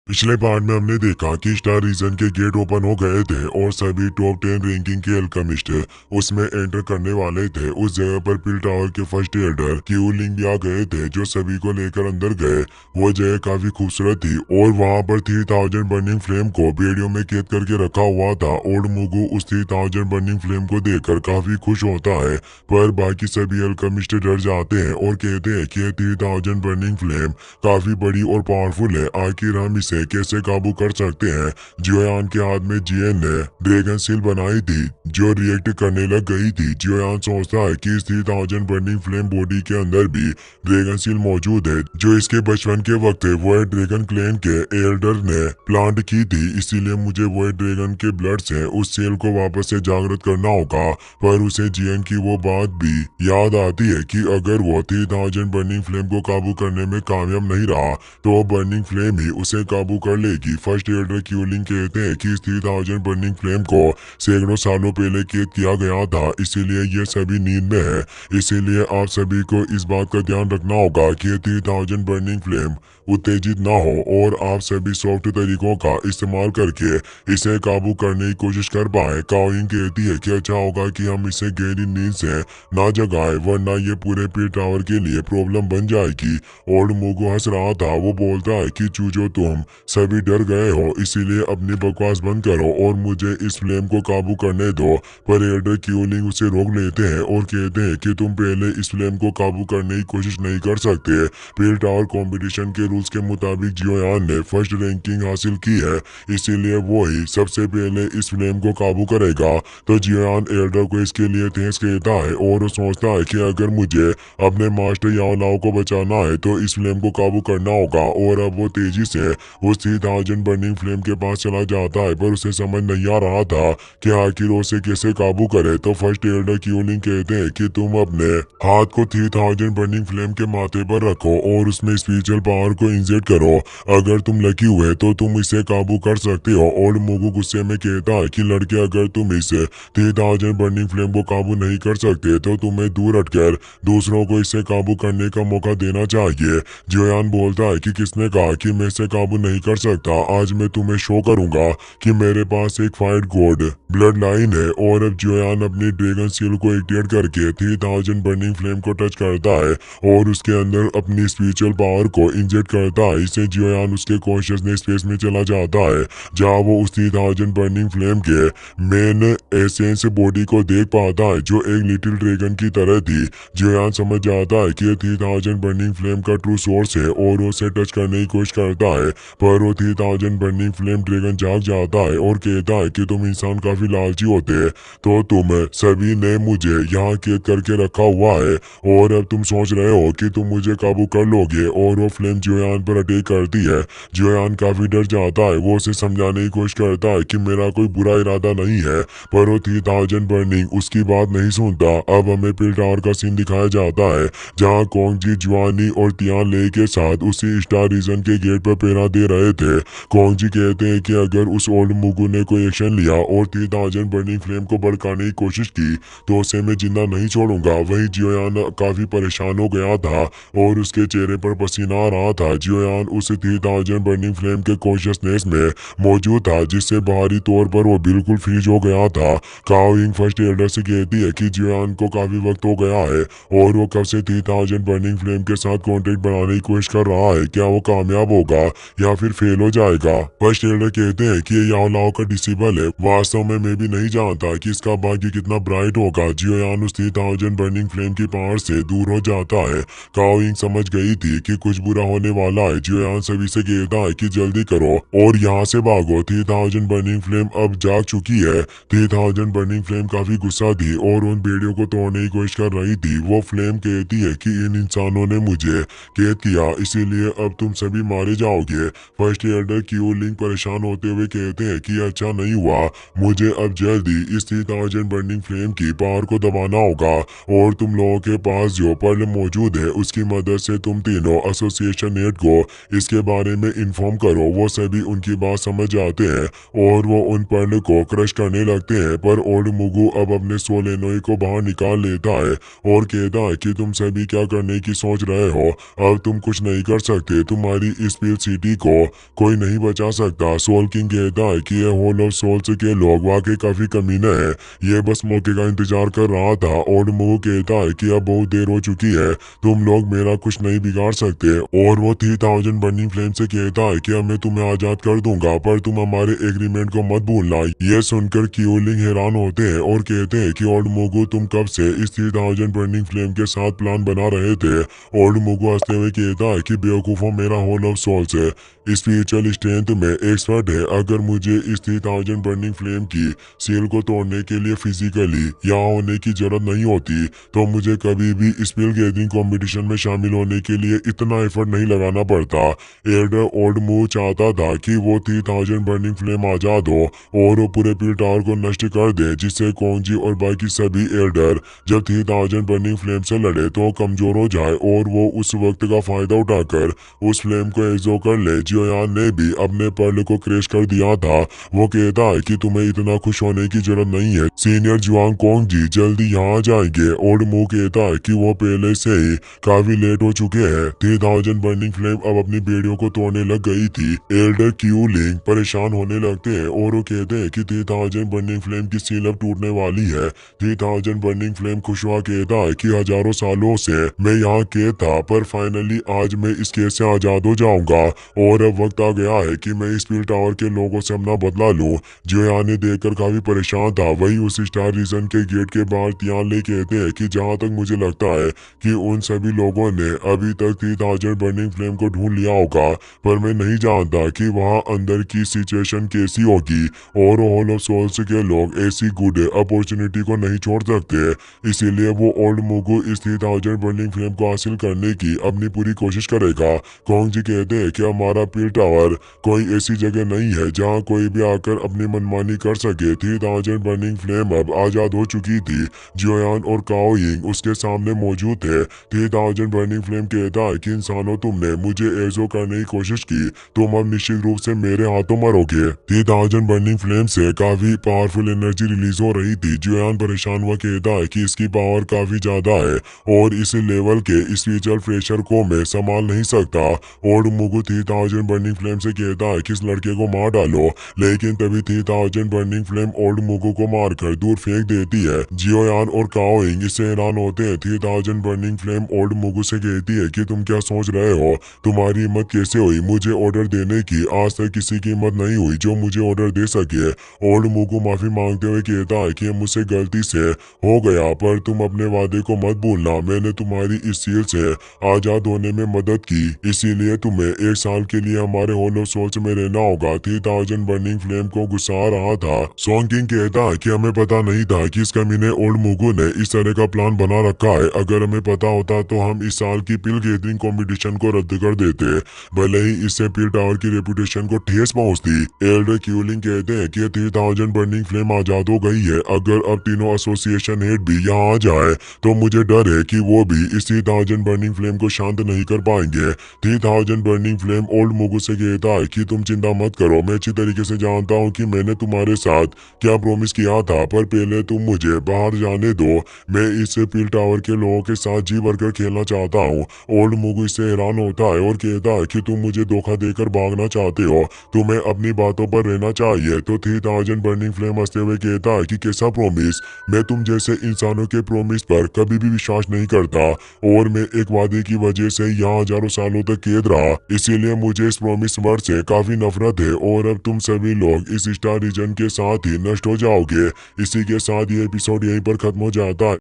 पिछले पार्ट में हमने देखा कि स्टार रीजन के गेट ओपन हो गए थे और सभी टॉप 10 रैंकिंग के अल्केमिस्ट उसमें एंटर करने वाले थे। उस जगह पर पिल टावर के फर्स्ट एडर क्यूलिंग भी आ गए थे जो सभी को लेकर अंदर गए। वो जगह काफी खूबसूरत थी और वहां पर 3000 बर्निंग फ्लेम को बेड़ियों में कैद करके रखा हुआ था। ओल्ड मुगु उस 3000 बर्निंग फ्लेम को देखकर काफी खुश होता है, पर बाकी सभी अल्केमिस्ट डर जाते हैं और कहते हैं कि 3000 बर्निंग फ्लेम काफी बड़ी और पावरफुल है, आखिर हम इसे कैसे काबू कर सकते हैं। जियोयान के हाथ में जियन ने ड्रैगन सील बनाई थी जो रिएक्ट करने लग गई थी। जियोयान सोचता है कि इस 3000 बर्निंग फ्लेम बॉडी के अंदर भी ड्रैगन सील मौजूद है जो इसके बचपन के वक्त वो ड्रैगन क्लैन के एल्डर ने प्लांट की थी, इसीलिए मुझे वो ड्रैगन के ब्लड से उस सेल को वापस से जागृत करना होगा। पर उसे जियन की वो बात भी याद आती है कि अगर वो 3000 बर्निंग फ्लेम को काबू करने में कामयाब नहीं रहा तो बर्निंग फ्लेम ही उसे काबू कर लेगी। फर्स्ट एडर क्यूलिंग कहते हैं कि इस 3000 बर्निंग फ्लेम को सैकड़ों सालों पहले कैद किया गया था, इसीलिए ये सभी नींद में है। इसीलिए आप सभी को इस बात का ध्यान रखना होगा कि 3000 बर्निंग फ्लेम उत्तेजित ना हो और आप सभी सॉफ्ट तरीकों का इस्तेमाल करके इसे काबू करने की कोशिश कर पाए। काओइंग कहती है कि अच्छा होगा कि हम इसे गहरी नींद से ना जगाए, वरना ये पूरे पी टावर के लिए प्रॉब्लम बन जाएगी। ओल्ड मुगु हंस रहा था, वो बोलता है कि चूजो तुम सभी डर गए हो, इसीलिए अपनी बकवास बंद करो और मुझे इस फ्लेम को काबू करने दो। पर एल्डर क्यूलिंग उसे रोक लेते हैं और कहते हैं कि तुम पहले इस फ्लेम को काबू करने की कोशिश नहीं कर सकते। पील टावर कंपटीशन के रूल्स के मुताबिक जियोयान ने फर्स्ट रैंकिंग हासिल की है, इसीलिए वो ही सबसे पहले इस फ्लेम को काबू करेगा। तो जियोयान एल्डर को इसके लिए थैंक्स कहता है और वो सोचता है कि अगर मुझे अपने मास्टर याओ लाओ को बचाना है तो इस फ्लेम को काबू करना होगा। और अब वो तेजी से उस 3000 बर्निंग फ्लेम के पास चला जाता है, पर उसे समझ नहीं आ रहा था कि आखिर उसे कैसे काबू करे। तो फर्स्ट एल्डर क्यूलिंग कहते हैं कि तुम अपने हाथ को 3000 बर्निंग फ्लेम के माथे पर रखो और उसमें स्पिरिचुअल पावर को इंजेक्ट करो। अगर तुम लकी हुए तो तुम इसे काबू कर सकते हो। ओल्ड मुगु गुस्से में कहता है कि लड़के, अगर तुम इस 3000 बर्निंग फ्लेम को काबू नहीं कर सकते तो तुम्हें दूर हटकर दूसरों को इसे काबू करने का मौका देना चाहिए। जियोयान बोलता है कि किसने कहा कि मैं इसे काबू नहीं कर सकता, आज मैं तुम्हें शो करूंगा कि मेरे पास एक फाइट गॉड ब्लड लाइन है। और अब जियोयान अपनी ड्रैगन सील को एक्टिवेट करके 3000 बर्निंग फ्लेम को टच करता है और उसके अंदर अपनी स्पिरिचुअल पावर को इंजेक्ट करता है। इससे जियोयान उसके कॉन्शियसनेस स्पेस में चला जाता है जहाँ वो उस 3000 बर्निंग फ्लेम के मेन एसेंस बॉडी को देख पाता है जो एक लिटिल ड्रैगन की तरह थी। जियोयान समझ जाता है कि 3000 बर्निंग फ्लेम का ट्रू सोर्स है और उसे टच करने की कोशिश करता है, पर वो 3000 बर्निंग फ्लेम ड्रैगन जाग जाता है और कहता है कि तुम इंसान काफी लालची होते हैं, तो तुम सभी ने मुझे यहाँ कैद करके रखा हुआ है और अब तुम सोच रहे हो कि तुम मुझे काबू कर लोगे। और वो फ्लेम जियोयान पर अटैक करती है। जियोयान काफी डर जाता है, वो उसे समझाने की कोशिश करता है कि मेरा कोई बुरा इरादा नहीं है, पर वो 3000 बर्निंग उसकी बात नहीं सुनता। अब हमें पिल टावर का सीन दिखाया जाता है जहाँ कोंगजी, जुआनी और तियान ले के साथ उसी स्टार रीजन के गेट पर पहरा दे रहे थे। कोंगजी कहते हैं कि अगर उस ओल्ड मुगु ने कोई एक्शन लिया और 3000 बर्निंग फ्लेम को भड़काने की कोशिश की तो उसे मैं जिंदा नहीं छोड़ूंगा। वही जियोयान काफी परेशान हो गया था और उसके चेहरे पर पसीना आ रहा था। जियोयान उस 3000 बर्निंग फ्लेम के कॉन्शियसनेस में मौजूद था जिससे बाहरी तौर पर वो बिल्कुल फ्रीज हो गया था। काओइंग फर्स्ट एल्डर से कहती है कि जियोयान को काफी वक्त हो गया है और वो कब से 3000 बर्निंग फ्लेम के साथ कॉन्टेक्ट बनाने की कोशिश कर रहा है, क्या वो कामयाब होगा या फिर फेल हो जाएगा। फर्स्ट एल्डर कहते हैं कि ये याओ लाओ का डिसेबल है, वास्तव में मैं भी नहीं जानता कि इसका भाग्य कितना ब्राइट होगा। जियोयान उस 3000 बर्निंग फ्लेम की पावर से दूर हो जाता है। काओइंग समझ गई थी कि कुछ बुरा होने वाला है। जियोयान सभी से कहता है कि जल्दी करो और यहाँ से भागो, 3000 बर्निंग फ्लेम अब जाग चुकी है। 3000 बर्निंग फ्लेम काफी गुस्सा थी और उन बेड़ियों को तोड़ने की कोशिश कर रही थी। वो फ्लेम कहती है कि इन इंसानों ने मुझे कैद किया, इसीलिए अब तुम सभी मारे जाओगे। फर्स्ट एल्डर क्यूलिंग परेशान होते हुए कहते हैं कि अच्छा नहीं हुआ, मुझे अब जल्दी इस 3000 बर्निंग फ्लेम की पावर को दबाना होगा और तुम लोगों के पास जो पर्ल मौजूद है उसकी मदद से तुम तीनों एसोसिएशन कैबिनेट को इसके बारे में इन्फॉर्म करो। वो सभी उनकी बात समझ जाते हैं और वो उन पर्ल को क्रश करने लगते हैं, पर ओल्ड मुगु अब अपने सोलेनोई को बाहर निकाल लेता है और कहता है कि तुम सभी क्या करने की सोच रहे हो, अब तुम कुछ नहीं कर सकते, तुम्हारी इस पील सिटी को कोई नहीं बचा सकता। सोल किंग कहता है कि ये होल ऑफ सोल्स के लोग वाकई काफी कमीने हैं, ये बस मौके का इंतजार कर रहा था। ओल्ड मुगु कहता है कि अब बहुत देर हो चुकी है, तुम लोग मेरा कुछ नहीं बिगाड़ सकते, और वो 3000 बर्निंग फ्लेम से कहता है कि अब मैं तुम्हें आजाद कर दूंगा, पर तुम हमारे एग्रीमेंट को मत भूलना। ये सुनकर क्यूलिंग हैरान होते हैं और कहते हैं कि ओल्ड मुगु तुम कब से इस 3000 बर्निंग फ्लेम के साथ प्लान बना रहे थे। ओल्ड मुगु हंसते हुए कहता है कि बेवकूफों, मेरा होल ऑफ सोल्स है स्पिरिचुअल स्ट्रेंथ में एक्सपर्ट है, अगर मुझे इस 3000 बर्निंग फ्लेम की सील को तोड़ने के लिए फिजिकली यहाँ होने की जरूरत नहीं होती, तो मुझे कभी भी स्पेल गैदरिंग कंपटीशन में शामिल होने के लिए इतना एफर्ट नहीं लगाना पड़ता। एल्डर ओल्ड मुगु चाहता था कि वो 3000 बर्निंग फ्लेम आजाद हो और वो पूरे पील टावर को नष्ट कर दे, जिससे कोंगजी और बाकी सभी एल्डर जब 3000 बर्निंग फ्लेम से लड़े तो कमजोर हो जाए और वो उस वक्त का फायदा उठाकर उस फ्लेम को एग्जो कर ले। जियोयान ने भी अपने पर्ल को क्रैश कर दिया था। वो कहता है कि तुम्हें इतना खुश होने की जरूरत नहीं है, सीनियर जुआंग कोंगजी जल्दी यहाँ आ जाएंगे। ओल्ड मुगु कहता है कि वो पहले से ही काफी लेट हो चुके हैं। 3000 बर्निंग फ्लेम अब अपनी बेड़ियों को तोड़ने लग गई थी। एल्डर क्यूलिंग परेशान होने लगते हैं और वो कहते हैं कि 3000 बर्निंग फ्लेम की सील अब टूटने वाली है। 3000 बर्निंग फ्लेम खुशवा कहता है कि हजारों सालों से मैं यहाँ कैद था, पर फाइनली आज मैं इस केस से आजाद हो जाऊंगा और अब वक्त आ गया है कि मैं इस पील टावर के लोगों से अपना बदला लूं। जियोयान ने देखकर काफी परेशान था। वही उस स्टार रीजन के गेट के बाहर तियान ले कहते हैं कि जहाँ तक मुझे लगता है कि उन सभी लोगों ने अभी तक 3000 बर्निंग फ्लेम को ढूंढ लिया होगा, पर मैं नहीं जानता कि वहाँ अंदर की सिचुएशन कैसी होगी, और होल ऑफ सोल्स के लोग ऐसी गुड अपॉर्चुनिटी को नहीं छोड़ सकते, इसीलिए वो ओल्ड मुगु इस 3000 बर्निंग फ्लेम को हासिल करने की अपनी पूरी कोशिश करेगा। कोंगजी कहते हैं कि हमारा पील टावर कोई ऐसी जगह नहीं है जहाँ कोई भी आकर अपनी मनमानी कर सके। 3000 बर्निंग फ्लेम अब आजाद हो चुकी थी। जियोयान और काओयिंग उसके सामने मौजूद थे। 3000 बर्निंग फ्लेम कहता है कि इंसानों, तुमने मुझे एजो करने की कोशिश की, तुम अब निश्चित रूप से मेरे हाथों मरोगे। 3000 बर्निंग फ्लेम से काफी पावरफुल एनर्जी रिलीज हो रही थी। जियोयान परेशान हुआ कहता है कि इसकी पावर काफी ज्यादा है और इस लेवल के स्पिरिचुअल प्रेशर को मैं संभाल नहीं सकता। ओल्ड मुगु 3000 बर्निंग फ्लेम से कहता है कि इस लड़के को मार डालो, लेकिन तभी 3000 बर्निंग फ्लेम ओल्ड मुगु को मारकर दूर फेंक देती है। जियोयान और काओयिंग इससे हैरान होते हैं। 3000 बर्निंग फ्लेम ओल्ड मुगु से कहती है कि तुम क्या सोच रहे हो, तुम्हारी हिम्मत कैसे हुई मुझे ऑर्डर देने की, आज तक किसी की हिम्मत नहीं हुई जो मुझे ऑर्डर दे सके। ओल्ड मुगु माफी मांगते हुए कहता है कि मुझसे गलती से हो गया, पर तुम अपने वादे को मत भूलना, मैंने तुम्हारी इस सील से आजाद होने में मदद की, इसीलिए तुम्हें 1 साल के लिए हमारे होल ऑफ सोल्स में रहना होगा। 3000 बर्निंग फ्लेम को गुस्सा आ रहा था। सोंग किंग कहता है कि हमें पता नहीं था कि इस कमीने ओल्ड मुगु ने इस तरह का प्लान बना रखा है, अगर हमें पता होता तो हम इस साल की पिल गैदरिंग कंपटीशन को रद्द कर देते, भले ही इससे पिल टावर की रेपुटेशन को ठेस पहुंचती। एल्डर क्यूलिंग कहते हैं कि 3000 बर्निंग फ्लेम आजाद हो गई है, अगर अब तीनों एसोसिएशन हेड भी यहाँ आ जाए तो मुझे डर है कि वो भी इस 3000 बर्निंग फ्लेम को शांत नहीं कर पाएंगे। 3000 बर्निंग फ्लेम ओल्ड मुगु से कहता है कि तुम चिंता मत करो, मैं अच्छी तरीके से जानता हूँ कि मैंने तुम्हारे साथ क्या प्रॉमिस किया था, पर पहले तुम मुझे बाहर जाने दो, मैं इस पील टावर के लोगों के साथ जी भरकर खेलना चाहता हूँ। ओल्ड मुगु इससे हैरान होता है और कहता है कि तुम मुझे धोखा देकर भागना चाहते हो, तुम्हें अपनी बातों पर रहना चाहिए। तो 3000 बर्निंग फ्लेम हंसते हुए कहता है कि कैसा प्रॉमिस, मैं तुम जैसे इंसानों के प्रॉमिस पर कभी भी विश्वास नहीं करता, और मैं एक वादे की वजह से यहाँ हजारों सालों तक कैद रहा, इसीलिए मुझे इस प्रॉमिस वर्ड से काफी नफरत है, और अब तुम सभी लोग इस स्टार रीजन के साथ ही नष्ट हो जाओगे। इसी के साथ ये एपिसोड यहीं पर खत्म हो जाता है।